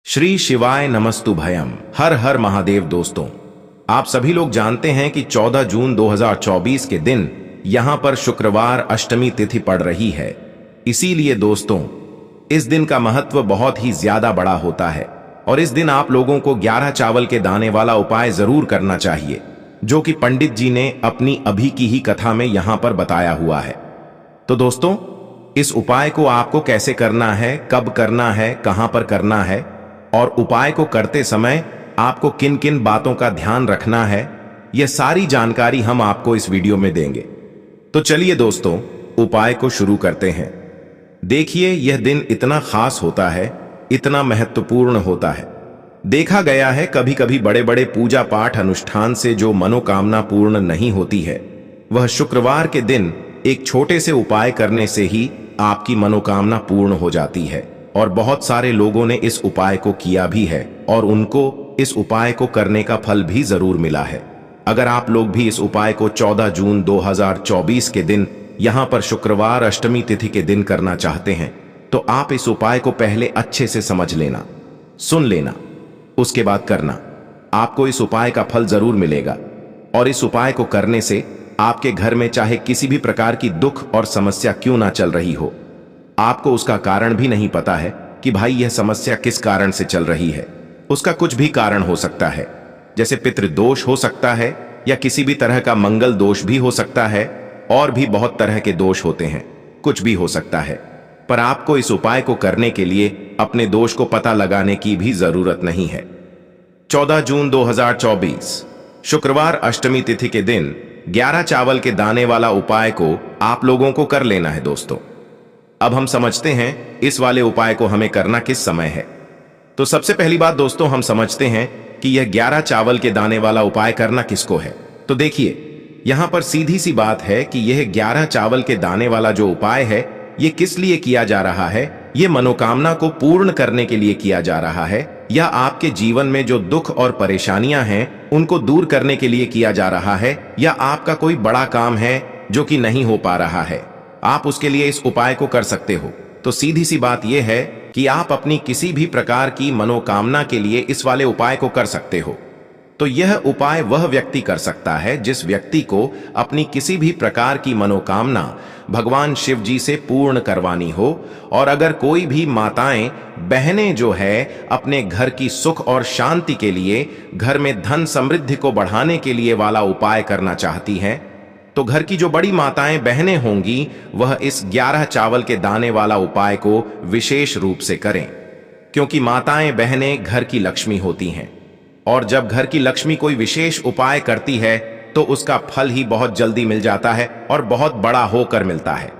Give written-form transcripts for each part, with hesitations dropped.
श्री शिवाय नमस्तु भयम। हर हर महादेव। दोस्तों, आप सभी लोग जानते हैं कि 14 जून 2024 के दिन यहां पर शुक्रवार अष्टमी तिथि पड़ रही है। इसीलिए दोस्तों, इस दिन का महत्व बहुत ही ज्यादा बड़ा होता है और इस दिन आप लोगों को 11 चावल के दाने वाला उपाय जरूर करना चाहिए, जो कि पंडित जी ने अपनी अभी की ही कथा में यहां पर बताया हुआ है। तो दोस्तों, इस उपाय को आपको कैसे करना है, कब करना है, कहां पर करना है और उपाय को करते समय आपको किन किन बातों का ध्यान रखना है, यह सारी जानकारी हम आपको इस वीडियो में देंगे। तो चलिए दोस्तों, उपाय को शुरू करते हैं। देखिए, यह दिन इतना खास होता है, इतना महत्वपूर्ण होता है। देखा गया है कभी कभी बड़े बड़े पूजा पाठ अनुष्ठान से जो मनोकामना पूर्ण नहीं होती है, वह शुक्रवार के दिन एक छोटे से उपाय करने से ही आपकी मनोकामना पूर्ण हो जाती है। और बहुत सारे लोगों ने इस उपाय को किया भी है और उनको इस उपाय को करने का फल भी जरूर मिला है। अगर आप लोग भी इस उपाय को 14 जून 2024 के दिन यहां पर शुक्रवार अष्टमी तिथि के दिन करना चाहते हैं, तो आप इस उपाय को पहले अच्छे से समझ लेना, सुन लेना, उसके बाद करना। आपको इस उपाय का फल जरूर मिलेगा और इस उपाय को करने से आपके घर में चाहे किसी भी प्रकार की दुख और समस्या क्यों ना चल रही हो, आपको उसका कारण भी नहीं पता है कि भाई यह समस्या किस कारण से चल रही है। उसका कुछ भी कारण हो सकता है, जैसे पितृदोष हो सकता है या किसी भी तरह का मंगल दोष भी हो सकता है, और भी बहुत तरह के दोष होते हैं, कुछ भी हो सकता है। पर आपको इस उपाय को करने के लिए अपने दोष को पता लगाने की भी जरूरत नहीं है। 14 जून 2024 शुक्रवार अष्टमी तिथि के दिन 11 चावल के दाने वाला उपाय को आप लोगों को कर लेना है। दोस्तों, अब हम समझते हैं इस वाले उपाय को हमें करना किस समय है। तो सबसे पहली बात दोस्तों, हम समझते हैं कि यह 11 चावल के दाने वाला उपाय करना किसको है। तो देखिए, यहां पर सीधी सी बात है कि यह 11 चावल के दाने वाला जो उपाय है, यह किस लिए किया जा रहा है। यह मनोकामना को पूर्ण करने के लिए किया जा रहा है, या आपके जीवन में जो दुख और परेशानियां हैं उनको दूर करने के लिए किया जा रहा है, या आपका कोई बड़ा काम है जो कि नहीं हो पा रहा है, आप उसके लिए इस उपाय को कर सकते हो। तो सीधी सी बात यह है कि आप अपनी किसी भी प्रकार की मनोकामना के लिए इस वाले उपाय को कर सकते हो। तो यह उपाय वह व्यक्ति कर सकता है जिस व्यक्ति को अपनी किसी भी प्रकार की मनोकामना भगवान शिव जी से पूर्ण करवानी हो। और अगर कोई भी माताएं बहनें जो है अपने घर की सुख और शांति के लिए, घर में धन समृद्धि को बढ़ाने के लिए वाला उपाय करना चाहती हैं, तो घर की जो बड़ी माताएं बहनें होंगी वह इस 11 चावल के दाने वाला उपाय को विशेष रूप से करें, क्योंकि माताएं बहनें घर की लक्ष्मी होती हैं और जब घर की लक्ष्मी कोई विशेष उपाय करती है तो उसका फल ही बहुत जल्दी मिल जाता है और बहुत बड़ा होकर मिलता है।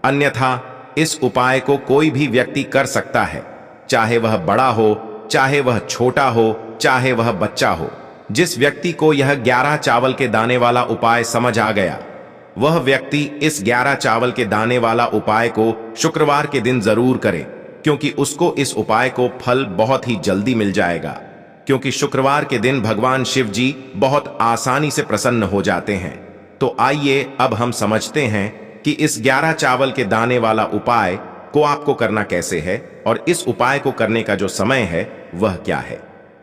अन्यथा इस उपाय को कोई भी व्यक्ति कर सकता है, चाहे वह बड़ा हो, चाहे वह छोटा हो, चाहे वह बच्चा हो। जिस व्यक्ति को यह 11 चावल के दाने वाला उपाय समझ आ गया, वह व्यक्ति इस 11 चावल के दाने वाला उपाय को शुक्रवार के दिन जरूर करे, क्योंकि उसको इस उपाय को फल बहुत ही जल्दी मिल जाएगा। क्योंकि शुक्रवार के दिन भगवान शिव जी बहुत आसानी से प्रसन्न हो जाते हैं। तो आइए अब हम समझते हैं कि इस 11 चावल के दाने वाला उपाय को आपको करना कैसे है और इस उपाय को करने का जो समय है वह क्या है।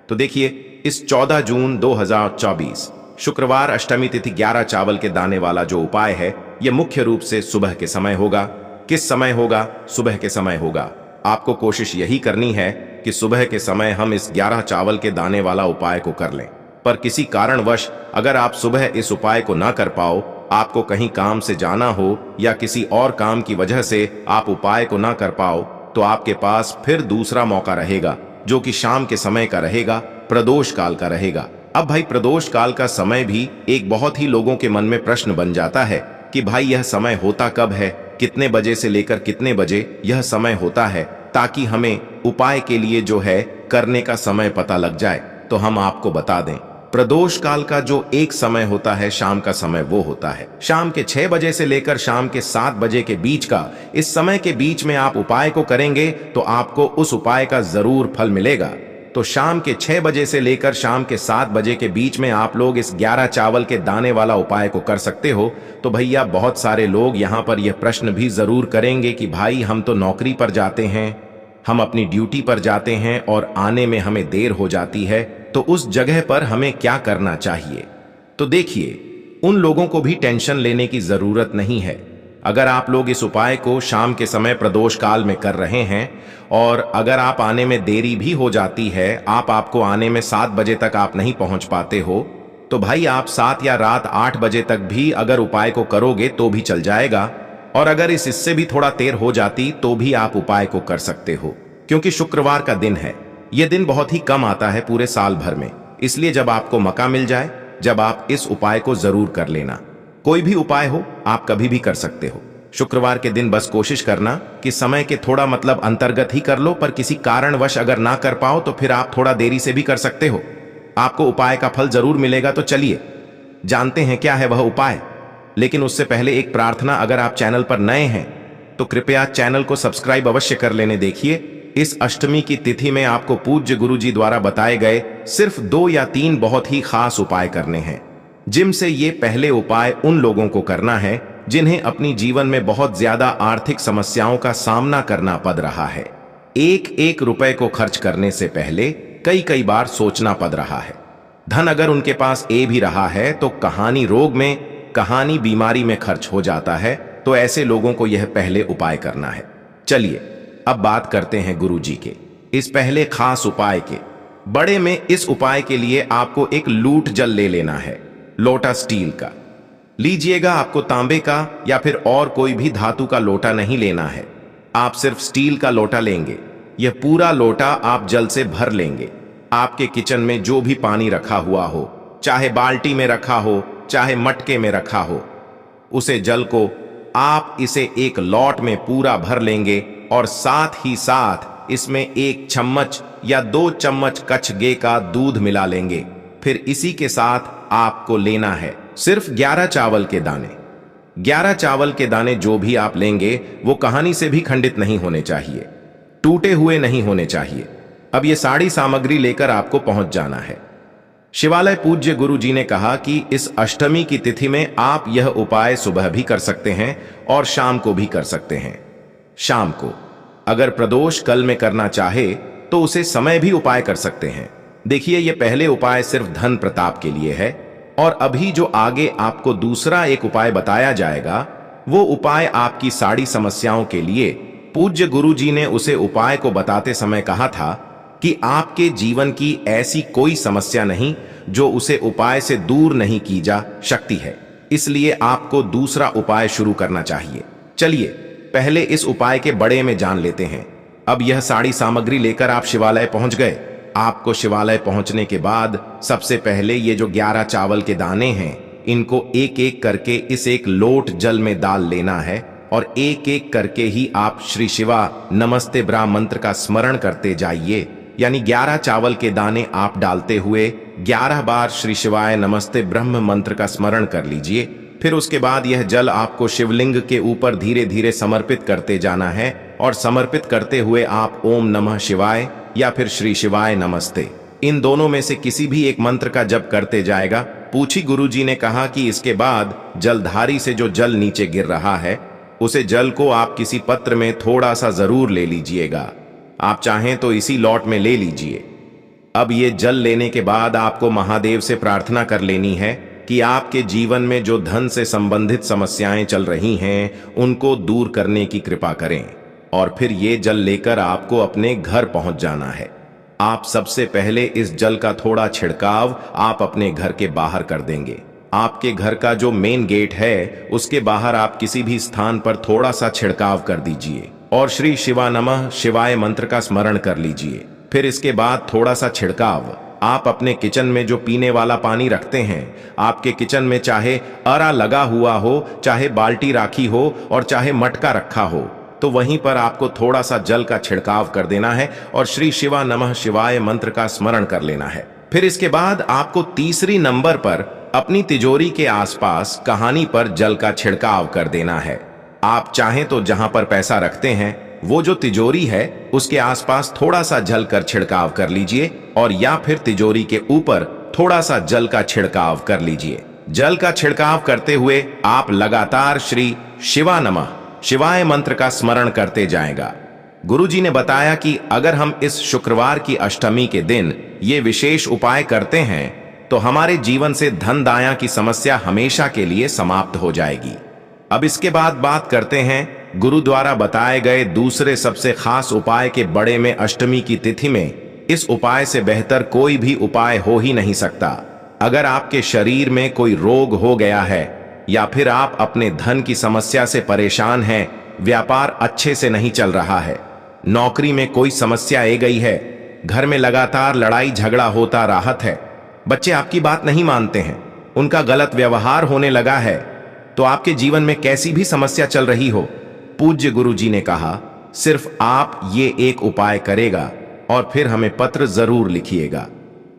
तो देखिए, इस 14 जून 2024 शुक्रवार अष्टमी तिथि 11 चावल के दाने वाला जो उपाय है, यह मुख्य रूप से सुबह के समय होगा। किस समय होगा? सुबह के समय होगा। आपको कोशिश यही करनी है कि सुबह के समय हम इस 11 चावल के दाने वाला उपाय को कर लें। पर किसी कारणवश अगर आप सुबह इस उपाय को ना कर पाओ, आपको कहीं काम से जाना हो या किसी और काम की वजह से आप उपाय को ना कर पाओ, तो आपके पास फिर दूसरा मौका रहेगा, जो कि शाम के समय का रहेगा, प्रदोष काल का रहेगा। अब भाई, प्रदोष काल का समय भी एक बहुत ही लोगों के मन में प्रश्न बन जाता है कि भाई यह समय होता कब है, कितने बजे से लेकर कितने बजे यह समय होता है, ताकि हमें उपाय के लिए जो है करने का समय पता लग जाए। तो हम आपको बता दें, प्रदोष काल का जो एक समय होता है, शाम का समय, वो होता है शाम के 6 बजे से लेकर शाम के 7 बजे के बीच का। इस समय के बीच में आप उपाय को करेंगे तो आपको उस उपाय का जरूर फल मिलेगा। तो शाम के 6 बजे से लेकर शाम के 7 बजे के बीच में आप लोग इस 11 चावल के दाने वाला उपाय को कर सकते हो। तो भैया, बहुत सारे लोग यहाँ पर यह प्रश्न भी जरूर करेंगे कि भाई हम तो नौकरी पर जाते हैं, हम अपनी ड्यूटी पर जाते हैं और आने में हमें देर हो जाती है, तो उस जगह पर हमें क्या करना चाहिए? तो देखिए, उन लोगों को भी टेंशन लेने की जरूरत नहीं है। अगर आप लोग इस उपाय को शाम के समय प्रदोष काल में कर रहे हैं और अगर आप आने में देरी भी हो जाती है, आपको आने में 7 बजे तक आप नहीं पहुंच पाते हो, तो भाई आप 7 या रात 8 बजे तक भी अगर उपाय को करोगे तो भी चल जाएगा। और अगर इससे भी थोड़ा देर हो जाती तो भी आप उपाय को कर सकते हो, क्योंकि शुक्रवार का दिन है। यह दिन बहुत ही कम आता है पूरे साल भर में, इसलिए जब आपको मौका मिल जाए, जब आप इस उपाय को जरूर कर लेना। कोई भी उपाय हो, आप कभी भी कर सकते हो। शुक्रवार के दिन बस कोशिश करना कि समय के थोड़ा अंतर्गत ही कर लो, पर किसी कारणवश अगर ना कर पाओ तो फिर आप थोड़ा देरी से भी कर सकते हो। आपको उपाय का फल जरूर मिलेगा। तो चलिए जानते हैं क्या है वह उपाय। लेकिन उससे पहले एक प्रार्थना, अगर आप चैनल पर नए हैं तो कृपया चैनल को सब्सक्राइब अवश्य कर लेने। देखिए, इस अष्टमी की तिथि में आपको पूज्य गुरुजी द्वारा बताए गए सिर्फ 2 या 3 बहुत ही खास उपाय करने हैं, जिनसे ये पहले उपाय उन लोगों को करना है जिन्हें अपनी जीवन में बहुत ज्यादा आर्थिक समस्याओं का सामना करना पड़ रहा है। एक एक रुपए को खर्च करने से पहले कई बार सोचना पड़ रहा है। धन अगर उनके पास भी रहा है तो कहानी रोग में, कहानी बीमारी में खर्च हो जाता है। तो ऐसे लोगों को यह पहले उपाय करना है। चलिए अब बात करते हैं गुरुजी के इस पहले खास उपाय के। बड़े में इस उपाय के लिए आपको एक लूट जल ले लेना है, लोटा स्टील का लीजिएगा। आपको तांबे का या फिर और कोई भी धातु का लोटा नहीं लेना है, आप सिर्फ स्टील का लोटा लेंगे। यह पूरा लोटा आप जल से भर लेंगे। आपके किचन में जो भी पानी रखा हुआ हो, चाहे बाल्टी में रखा हो, चाहे मटके में रखा हो, उसे जल को आप इसे एक लॉट में पूरा भर लेंगे और साथ ही साथ इसमें 1 चम्मच या 2 चम्मच कचगे का दूध मिला लेंगे। फिर इसी के साथ आपको लेना है सिर्फ 11 चावल के दाने। 11 चावल के दाने जो भी आप लेंगे वो कहानी से भी खंडित नहीं होने चाहिए, टूटे हुए नहीं होने चाहिए। अब ये सारी सामग्री लेकर आपको पहुंच जाना है शिवालय। पूज्य गुरु जी ने कहा कि इस अष्टमी की तिथि में आप यह उपाय सुबह भी कर सकते हैं और शाम को भी कर सकते हैं। शाम को अगर प्रदोष कल में करना चाहे तो उसे समय भी उपाय कर सकते हैं। देखिए, यह पहले उपाय सिर्फ धन प्रताप के लिए है और अभी जो आगे आपको दूसरा एक उपाय बताया जाएगा वो उपाय आपकी सारी समस्याओं के लिए। पूज्य गुरु जी ने उसे उपाय को बताते समय कहा था कि आपके जीवन की ऐसी कोई समस्या नहीं जो उसे उपाय से दूर नहीं की जा सकती है, इसलिए आपको दूसरा उपाय शुरू करना चाहिए। चलिए पहले इस उपाय के बड़े में जान लेते हैं। अब यह सारी सामग्री लेकर आप शिवालय पहुंच गए। आपको शिवालय पहुंचने के बाद सबसे पहले ये जो 11 चावल के दाने हैं, इनको एक एक करके इस एक लोट जल में डाल लेना है और एक एक करके ही आप श्री शिवा नमस्ते ब्रह्म मंत्र का स्मरण करते जाइए। यानी 11 चावल के दाने आप डालते हुए 11 बार श्री शिवाय नमस्ते ब्रह्म मंत्र का स्मरण कर लीजिए। फिर उसके बाद यह जल आपको शिवलिंग के ऊपर धीरे धीरे समर्पित करते जाना है और समर्पित करते हुए आप ओम नमः शिवाय या फिर श्री शिवाय नमस्ते, इन दोनों में से किसी भी एक मंत्र का जप करते जाएगा। पूछी गुरुजी ने कहा कि इसके बाद जलधारी से जो जल नीचे गिर रहा है, उसे जल को आप किसी पत्र में थोड़ा सा जरूर ले लीजिएगा। आप चाहें तो इसी लॉट में ले लीजिए। अब ये जल लेने के बाद आपको महादेव से प्रार्थना कर लेनी है कि आपके जीवन में जो धन से संबंधित समस्याएं चल रही हैं उनको दूर करने की कृपा करें। और फिर ये जल लेकर आपको अपने घर पहुंच जाना है। आप सबसे पहले इस जल का थोड़ा छिड़काव आप अपने घर के बाहर कर देंगे। आपके घर का जो मेन गेट है उसके बाहर आप किसी भी स्थान पर थोड़ा सा छिड़काव कर दीजिए और श्री शिवा नमः शिवाय मंत्र का स्मरण कर लीजिए। फिर इसके बाद थोड़ा सा छिड़काव आप अपने किचन में जो पीने वाला पानी रखते हैं, आपके किचन में चाहे अरा लगा हुआ हो, चाहे बाल्टी राखी हो और चाहे मटका रखा हो, तो वहीं पर आपको थोड़ा सा जल का छिड़काव कर देना है और श्री शिवा नमः शिवाय मंत्र का स्मरण कर लेना है। फिर इसके बाद आपको तीसरी नंबर पर अपनी तिजोरी के आसपास कहानी पर जल का छिड़काव कर देना है। आप चाहें तो जहां पर पैसा रखते हैं वो जो तिजोरी है उसके आसपास थोड़ा सा जल कर छिड़काव कर लीजिए और या फिर तिजोरी के ऊपर थोड़ा सा जल का छिड़काव कर लीजिए। जल का छिड़काव करते हुए आप लगातार श्री शिवा नमः शिवाय मंत्र का स्मरण करते जाएगा। गुरुजी ने बताया कि अगर हम इस शुक्रवार की अष्टमी के दिन ये विशेष उपाय करते हैं तो हमारे जीवन से धन दाया की समस्या हमेशा के लिए समाप्त हो जाएगी। अब इसके बाद बात करते हैं गुरु द्वारा बताए गए दूसरे सबसे खास उपाय के बड़े में। अष्टमी की तिथि में इस उपाय से बेहतर कोई भी उपाय हो ही नहीं सकता। अगर आपके शरीर में कोई रोग हो गया है या फिर आप अपने धन की समस्या से परेशान हैं, व्यापार अच्छे से नहीं चल रहा है, नौकरी में कोई समस्या आ गई है, घर में लगातार लड़ाई झगड़ा होता राहत है, बच्चे आपकी बात नहीं मानते हैं, उनका गलत व्यवहार होने लगा है, तो आपके जीवन में कैसी भी समस्या चल रही हो, पूज्य गुरुजी ने कहा सिर्फ आप ये एक उपाय करेगा और फिर हमें पत्र जरूर लिखिएगा।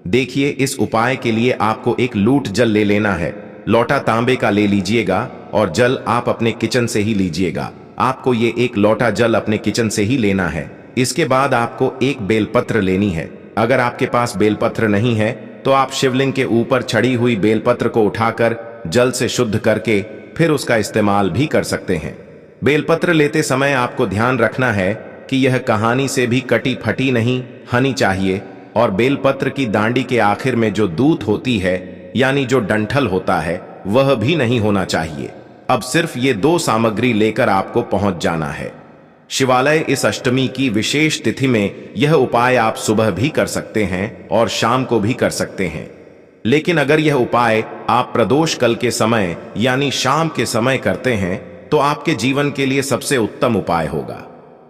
देखिए, इस उपाय के लिए आपको एक लूट जल ले लेना है, लोटा तांबे का ले लीजिएगा और जल आप अपने किचन से ही लीजिएगा। आपको ये एक लोटा जल अपने किचन से ही लेना है। इसके बाद आपको एक बेलपत्र लेनी है। अगर आपके पास बेलपत्र नहीं है तो आप शिवलिंग के ऊपर चढ़ी हुई बेलपत्र को उठाकर जल से शुद्ध करके फिर उसका इस्तेमाल भी कर सकते हैं। बेलपत्र लेते समय आपको ध्यान रखना है कि यह कहानी से भी कटी फटी नहीं हनी चाहिए और बेलपत्र की दांडी के आखिर में जो दूत होती है यानी जो डंठल होता है वह भी नहीं होना चाहिए। अब सिर्फ ये दो सामग्री लेकर आपको पहुंच जाना है शिवालय। इस अष्टमी की विशेष तिथि में यह उपाय आप सुबह भी कर सकते हैं और शाम को भी कर सकते हैं, लेकिन अगर यह उपाय आप प्रदोष कल के समय यानी शाम के समय करते हैं तो आपके जीवन के लिए सबसे उत्तम उपाय होगा।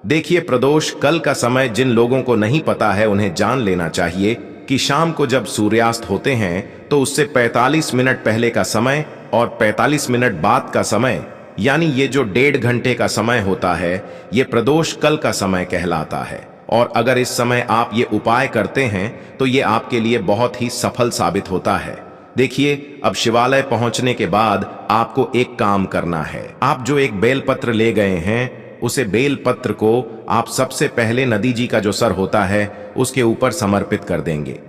देखिए, प्रदोष कल का समय जिन लोगों को नहीं पता है उन्हें जान लेना चाहिए कि शाम को जब सूर्यास्त होते हैं तो उससे 45 मिनट पहले का समय और 45 मिनट बाद का समय यानी ये जो 1.5 घंटे का समय होता है ये प्रदोष कल का समय कहलाता है। और अगर इस समय आप ये उपाय करते हैं तो ये आपके लिए बहुत ही सफल साबित होता है। देखिए, अब शिवालय पहुंचने के बाद आपको एक काम करना है। आप जो एक बेलपत्र ले गए हैं उसे बेलपत्र को आप सबसे पहले नदी जी का जो सर होता है उसके ऊपर समर्पित कर देंगे।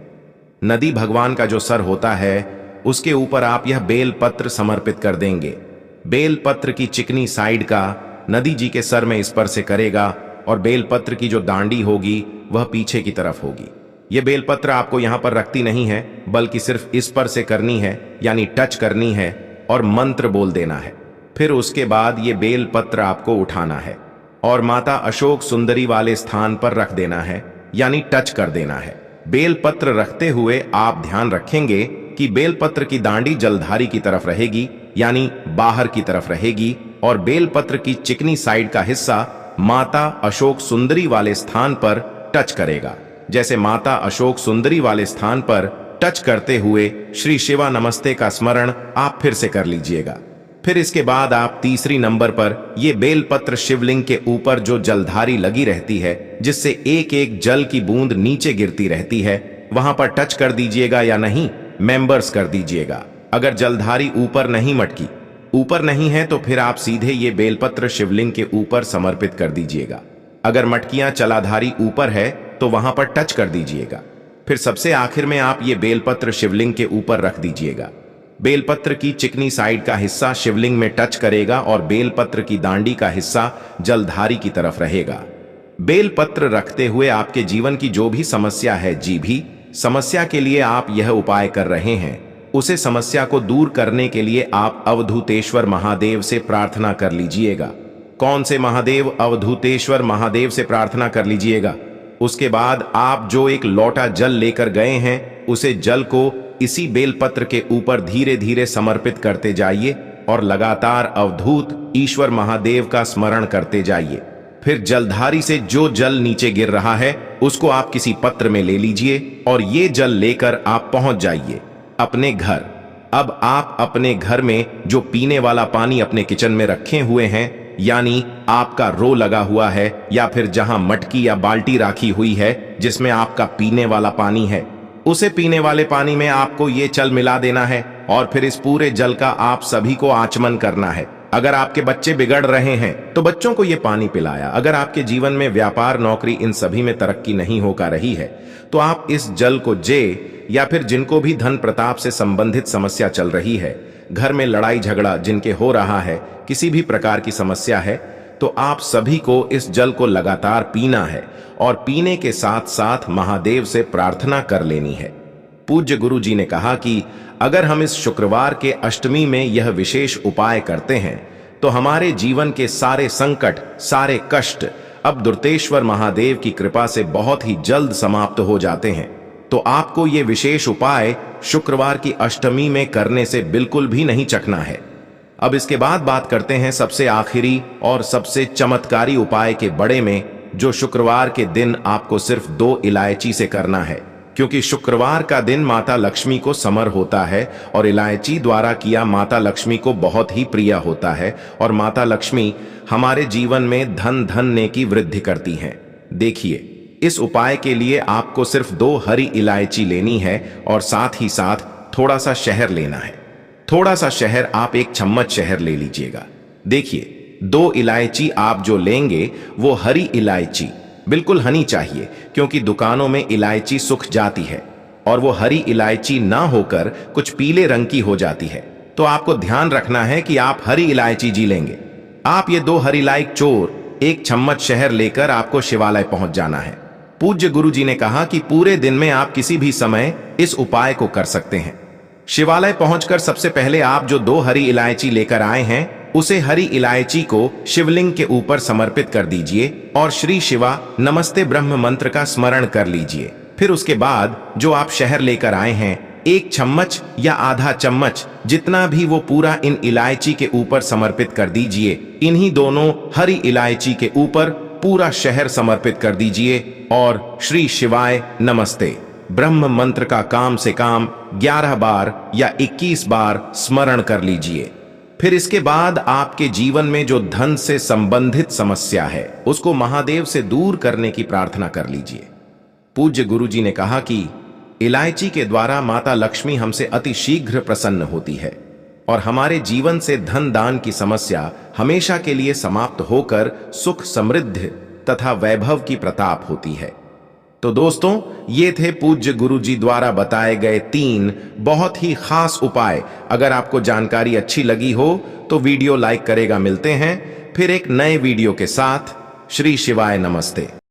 नदी भगवान का जो सर होता है उसके ऊपर आप यह बेलपत्र समर्पित कर देंगे। बेलपत्र की चिकनी साइड का नदी जी के सर में स्पर्श करेगा और बेलपत्र की जो दांडी होगी वह पीछे की तरफ होगी। यह बेलपत्र आपको यहां पर रखती नहीं है बल्कि सिर्फ स्पर्श करनी है यानी टच करनी है और मंत्र बोल देना है। फिर उसके बाद ये बेलपत्र आपको उठाना है और माता अशोक सुंदरी वाले स्थान पर रख देना है यानी टच कर देना है। बेलपत्र रखते हुए आप ध्यान रखेंगे कि बेलपत्र की दांडी जलधारी की तरफ रहेगी यानी बाहर की तरफ रहेगी और बेलपत्र की चिकनी साइड का हिस्सा माता अशोक सुंदरी वाले स्थान पर टच करेगा। जैसे माता अशोक सुंदरी वाले स्थान पर टच करते हुए श्री शिवा नमस्ते का स्मरण आप फिर से कर लीजिएगा। फिर इसके बाद आप तीसरी नंबर पर यह बेलपत्र शिवलिंग के ऊपर जो जलधारी लगी रहती है जिससे एक एक जल की बूंद नीचे गिरती रहती है वहां पर टच कर दीजिएगा या नहीं मेंबर्स कर दीजिएगा। अगर जलधारी ऊपर नहीं है तो फिर आप सीधे ये बेलपत्र शिवलिंग के ऊपर समर्पित कर दीजिएगा। अगर मटकियां चलाधारी ऊपर है तो वहां पर टच कर दीजिएगा। फिर सबसे आखिर में आप ये बेलपत्र शिवलिंग के ऊपर रख दीजिएगा। बेलपत्र की चिकनी साइड का हिस्सा शिवलिंग में टच करेगा और बेलपत्र की दांडी का हिस्सा जलधारी की तरफ रहेगा। बेलपत्र रखते हुए आपके जीवन की जो भी समस्या है, जी भी समस्या के लिए आप यह उपाय कर रहे हैं, उसे समस्या को दूर करने के लिए आप अवधूतेश्वर महादेव से प्रार्थना कर लीजिएगा। कौन से महादेव? अवधूतेश्वर महादेव से प्रार्थना कर लीजिएगा। उसके बाद आप जो एक लोटा जल लेकर गए हैं उसे जल को इसी बेलपत्र के ऊपर धीरे धीरे समर्पित करते जाइए और लगातार अवधूत ईश्वर महादेव का स्मरण करते जाइए। फिर जलधारी से जो जल नीचे गिर रहा है उसको आप किसी पत्र में ले लीजिए और ये जल लेकर आप पहुंच जाइए अपने घर। अब आप अपने घर में जो पीने वाला पानी अपने किचन में रखे हुए हैं यानी आपका रो लगा हुआ है या फिर जहां मटकी या बाल्टी राखी हुई है जिसमें आपका पीने वाला पानी है, उसे पीने वाले पानी में आपको ये जल मिला देना है और फिर इस पूरे जल का आप सभी को आचमन करना है। अगर आपके बच्चे बिगड़ रहे हैं तो बच्चों को ये पानी पिलाया। अगर आपके जीवन में व्यापार नौकरी इन सभी में तरक्की नहीं हो पा रही है तो आप इस जल को या फिर जिनको भी धन प्रताप से संबंधित समस्या चल रही है, घर में लड़ाई झगड़ा जिनके हो रहा है, किसी भी प्रकार की समस्या है, तो तो आप सभी को इस जल को लगातार पीना है और पीने के साथ साथ महादेव से प्रार्थना कर लेनी है। पूज्य गुरु जी ने कहा कि अगर हम इस शुक्रवार के अष्टमी में यह विशेष उपाय करते हैं तो हमारे जीवन के सारे संकट, सारे कष्ट अब दुर्तेश्वर महादेव की कृपा से बहुत ही जल्द समाप्त हो जाते हैं। तो आपको ये विशेष उपाय शुक्रवार की अष्टमी में करने से बिल्कुल भी नहीं चकना है। अब इसके बाद बात करते हैं सबसे आखिरी और सबसे चमत्कारी उपाय के बड़े में, जो शुक्रवार के दिन आपको सिर्फ 2 इलायची से करना है, क्योंकि शुक्रवार का दिन माता लक्ष्मी को समर होता है और इलायची द्वारा किया माता लक्ष्मी को बहुत ही प्रिय होता है और माता लक्ष्मी हमारे जीवन में धन धन्य की वृद्धि करती हैं। देखिए, इस उपाय के लिए आपको सिर्फ 2 हरी इलायची लेनी है और साथ ही साथ थोड़ा सा शहद लेना है। थोड़ा सा शहद आप 1 चम्मच शहद ले लीजिएगा। देखिए, 2 इलायची आप जो लेंगे वो हरी इलायची बिल्कुल हनी चाहिए, क्योंकि दुकानों में इलायची सूख जाती है और वो हरी इलायची ना होकर कुछ पीले रंग की हो जाती है। तो आपको ध्यान रखना है कि आप हरी इलायची जी लेंगे। आप ये 2 हरी इलायची चोर 1 चम्मच शहद लेकर आपको शिवालय पहुंच जाना है। पूज्य गुरु जी ने कहा कि पूरे दिन में आप किसी भी समय इस उपाय को कर सकते हैं। शिवालय पहुंचकर सबसे पहले आप जो 2 हरी इलायची लेकर आए हैं, उसे हरी इलायची को शिवलिंग के ऊपर समर्पित कर दीजिए और श्री शिवा नमस्ते ब्रह्म मंत्र का स्मरण कर लीजिए। फिर उसके बाद जो आप शहद लेकर आए हैं, 1 चम्मच या आधा चम्मच जितना भी वो पूरा इन इलायची के ऊपर समर्पित कर दीजिए। इन्हीं दोनों हरी इलायची के ऊपर पूरा शहद समर्पित कर दीजिए और श्री शिवाय नमस्ते ब्रह्म मंत्र का काम से काम 11 बार या 21 बार स्मरण कर लीजिए। फिर इसके बाद आपके जीवन में जो धन से संबंधित समस्या है उसको महादेव से दूर करने की प्रार्थना कर लीजिए। पूज्य गुरु जी ने कहा कि इलायची के द्वारा माता लक्ष्मी हमसे अति शीघ्र प्रसन्न होती है और हमारे जीवन से धन दान की समस्या हमेशा के लिए समाप्त होकर सुख, समृद्धि तथा वैभव की प्रताप होती है। तो दोस्तों, ये थे पूज्य गुरु जी द्वारा बताए गए 3 बहुत ही खास उपाय। अगर आपको जानकारी अच्छी लगी हो तो वीडियो लाइक करेगा। मिलते हैं फिर एक नए वीडियो के साथ। श्री शिवाय नमस्ते।